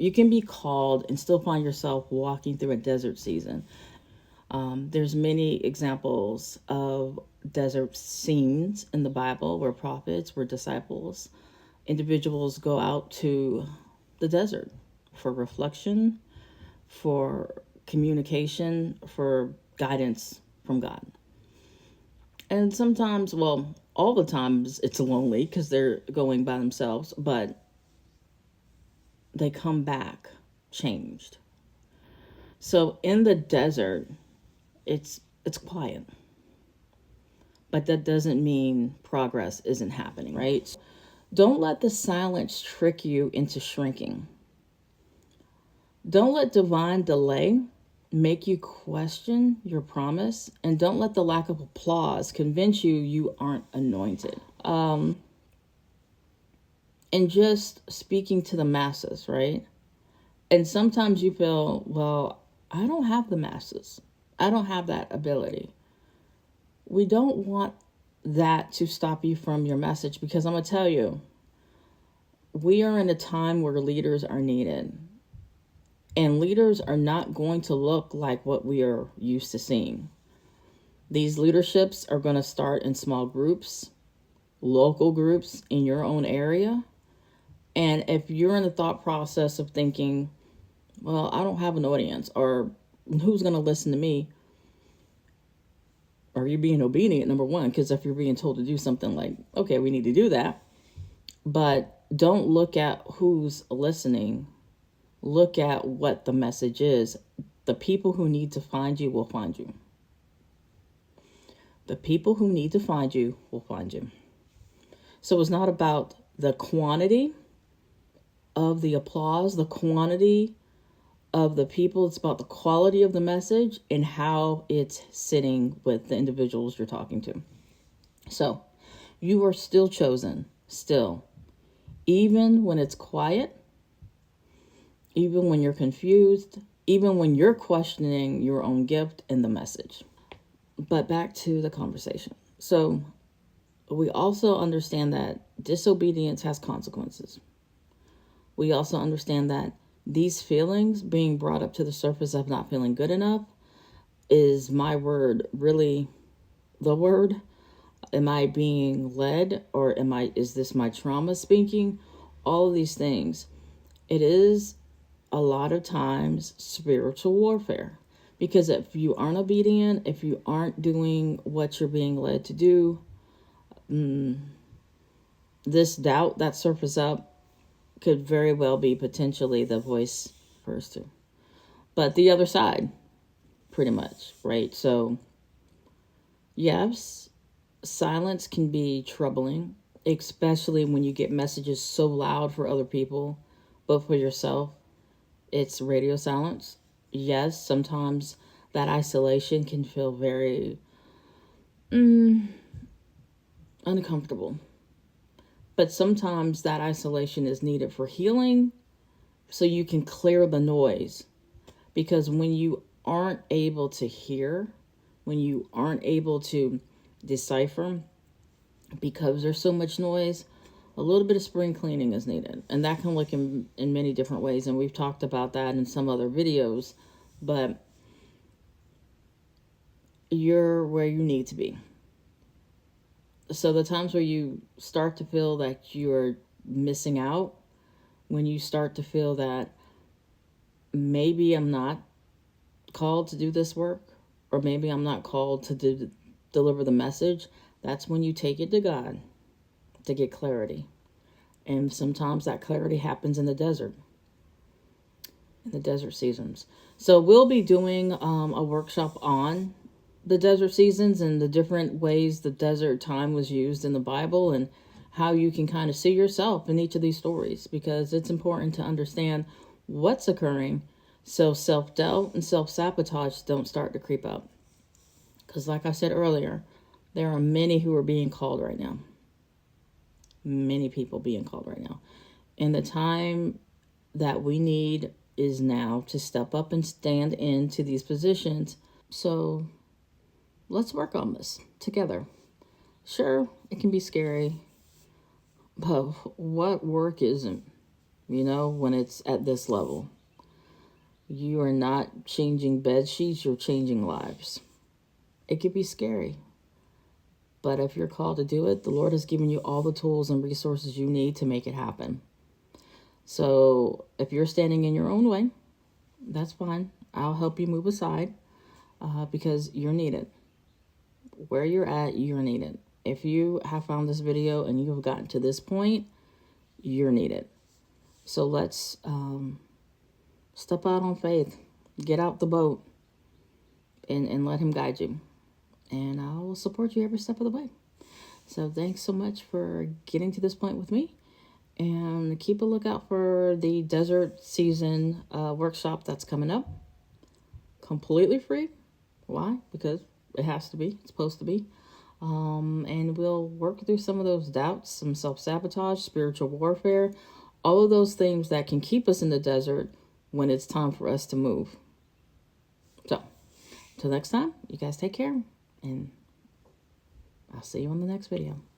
you can be called and still find yourself walking through a desert season. There's many examples of desert scenes in the Bible where prophets, where disciples, individuals go out to the desert for reflection, for communication, for guidance from God. And sometimes, well, all the times it's lonely because they're going by themselves, but they come back changed. So in the desert, it's quiet. But that doesn't mean progress isn't happening, right? Don't let the silence trick you into shrinking. Don't let divine delay make you question your promise, and don't let the lack of applause convince you aren't anointed. And just speaking to the masses, right? And sometimes you feel, well, I don't have the masses. I don't have that ability. We don't want that to stop you from your message, because I'm going to tell you, we are in a time where leaders are needed. And leaders are not going to look like what we are used to seeing. These leaderships are going to start in small groups, local groups in your own area. And if you're in the thought process of thinking, well, I don't have an audience, or who's going to listen to me? Are you being obedient, number one? Because if you're being told to do something, like, okay, we need to do that. But don't look at who's listening. Look at what the message is. The people who need to find you will find you. The people who need to find you will find you. So it's not about the quantity of the applause, the quantity of the people. It's about the quality of the message and how it's sitting with the individuals you're talking to. So you are still chosen, still. Even when it's quiet, even when you're confused, even when you're questioning your own gift and the message. But back to the conversation. So we also understand that disobedience has consequences. We also understand that these feelings being brought up to the surface of not feeling good enough, is my word really the word? Am I being led, or is this my trauma speaking? All of these things. It is a lot of times spiritual warfare, because if you aren't obedient, if you aren't doing what you're being led to do, this doubt that surfaces up could very well be potentially the voice refers to. But the other side, pretty much, right? So yes, silence can be troubling, especially when you get messages so loud for other people, but for yourself, it's radio silence. Yes, sometimes that isolation can feel very uncomfortable. But sometimes that isolation is needed for healing, so you can clear the noise. Because when you aren't able to hear, when you aren't able to decipher, because there's so much noise, a little bit of spring cleaning is needed. And that can look in many different ways. And we've talked about that in some other videos. But you're where you need to be. So the times where you start to feel that you're missing out, when you start to feel that maybe I'm not called to do this work, or maybe I'm not called to deliver the message, that's when you take it to God to get clarity. And sometimes that clarity happens in the desert seasons. So we'll be doing a workshop on the desert seasons and the different ways the desert time was used in the Bible, and how you can kind of see yourself in each of these stories, because it's important to understand what's occurring so self-doubt and self-sabotage don't start to creep up. Because like I said earlier, there are many who are being called right now. Many people being called right now. And the time that we need is now to step up and stand into these positions. So let's work on this together. Sure, it can be scary, but what work isn't? when it's at this level. You are not changing bed sheets, you're changing lives. It could be scary. But if you're called to do it, the Lord has given you all the tools and resources you need to make it happen. So if you're standing in your own way, that's fine. I'll help you move aside because you're needed. Where you're at, you're needed. If you have found this video and you have gotten to this point, you're needed. So let's step out on faith. Get out the boat and let him guide you. And I will support you every step of the way. So thanks so much for getting to this point with me. And keep a lookout for the desert season workshop that's coming up. Completely free. Why? Because it has to be. It's supposed to be. And we'll work through some of those doubts, some self-sabotage, spiritual warfare, all of those things that can keep us in the desert when it's time for us to move. So, until next time, you guys take care. And I'll see you on the next video.